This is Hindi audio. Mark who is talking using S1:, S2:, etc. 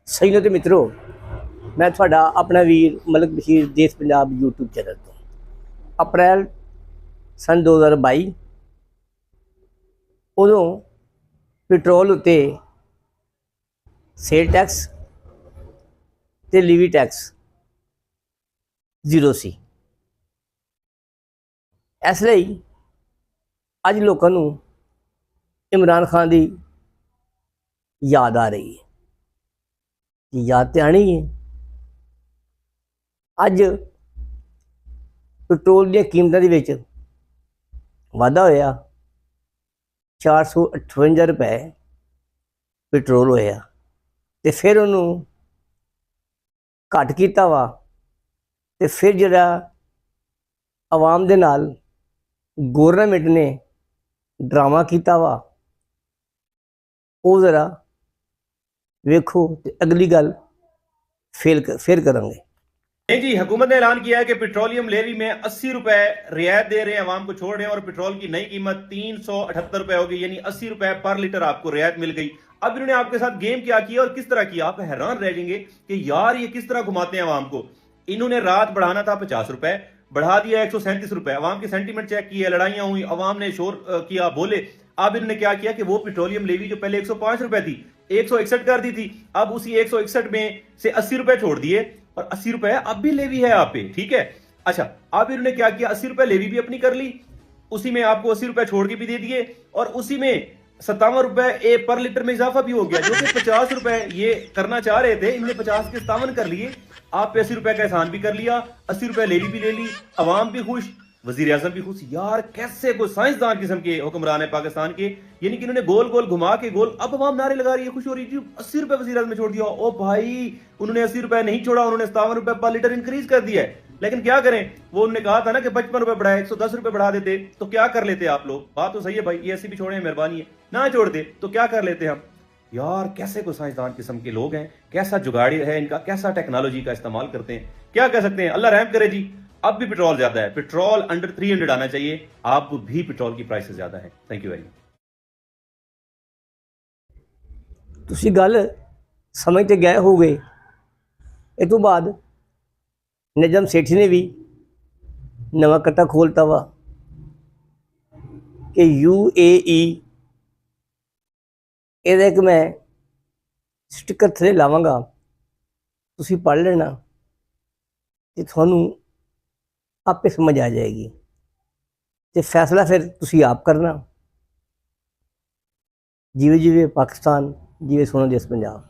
S1: सही ने तो मित्रों, मैं थोड़ा अपना वीर मलिक बशीर देश पंजाब यूट्यूब चैनल तो अप्रैल सन 2022 उदों पेट्रोल उत्ते सेल टैक्स ते लीवी टैक्स 0 सी। इसलिए अज लोगों को इमरान खान की याद आ रही है। याद तो आनी है। अज पेट्रोल दी कीमतों के वाधा होया, 458 रुपए पेट्रोल होया ते फिर उन्होंने घट किया वा ते फिर जरा आवाम दे नाल गौरमेंट ने ड्रामा किया वा, वो जरा वेखो ते अगली गल फिर करेंगे।
S2: नहीं जी, हुकूमत ने ऐलान किया है कि पेट्रोलियम लेवी में 80 रुपए रियायत दे रहे हैं, आवाम को छोड़ रहे हैं और पेट्रोल की नई कीमत 378 रुपए होगी, यानी 80 रुपए पर लीटर आपको रियायत मिल गई। अब इन्होंने आपके साथ गेम क्या किया और किस तरह किया, आप हैरान रह जाएंगे कि यार ये किस तरह घुमाते हैं आवाम को। इन्होंने रात बढ़ाना था 50 रुपए, बढ़ा दिया 137 रुपए। आवाम की सेंटीमेंट चेक किए, लड़ाइयां हुई, आवाम ने शोर किया, बोले। अब इन्होंने क्या किया कि वो पेट्रोलियम लेवी जो पहले 105 रुपए थी 161 कर दी थी, अब उसी 161 में से 80 रुपए छोड़ दिए और 80 रुपए अब भी लेवी है आप पे, ठीक है। अच्छा, अब इन्होंने क्या किया, 80 रुपए लेवी भी अपनी कर ली, उसी में आपको 80 रुपए छोड़ के भी दे दिए और उसी में 57 रुपए पर लीटर में इजाफा भी हो गया, जो कि 50 रुपए ये करना चाह रहे थे, इन्होंने 50 के 57 कर लिए। आप पे 80 रुपए का एहसान भी कर लिया, 80 रुपए लेवी भी ले ली, अवाम भी खुश, वजीर आजम भी खुश। यार कैसे कोई साइंसदान किस्म के हुक्मरान है पाकिस्तान के, यानी कि इन्होंने गोल गोल घुमा के गोल, अब अवाम नारे लगा रही है, खुश हो रही है। 80 रुपए वजीर आजम ने छोड़ दिया। ओ भाई, उन्होंने 80 रुपए नहीं छोड़ा, उन्होंने 57 रुपए पर लीटर इंक्रीज कर दिया है। लेकिन क्या करें, वो उन्होंने कहा था ना कि 55 रुपए बढ़ाए, 110 रुपए बढ़ा देते तो क्या कर लेते आप लोग। बात तो सही है भाई, ये ऐसी भी छोड़े, मेहरबानी है, ना छोड़ दे तो क्या कर लेते हम। यार कैसे कोई साइंसदान किस्म के लोग हैं, कैसा जुगाड़ी है इनका, कैसा टेक्नोलॉजी का इस्तेमाल करते हैं, क्या कह सकते हैं। अल्लाह रहम करे जी। अब भी पेट्रोल ज्यादा है, पेट्रोल अंडर 300 आना चाहिए, अब भी पेट्रोल की प्राइस ज्यादा है। Thank you very much.
S1: तुसी गल समझ ते गए हो गए। इस तो बाद निजाम सेठी ने भी नवा कट्टा खोलता वा कि UAE ਇਹਦਾ एक मैं स्टिकर थले लावांगा, तुसी पढ़ लेना तो थानू आपे समझ आ जाएगी तो फैसला फिर तुसी आप करना। जीवे जीवे पाकिस्तान, जीवे सोना देश पंजाब।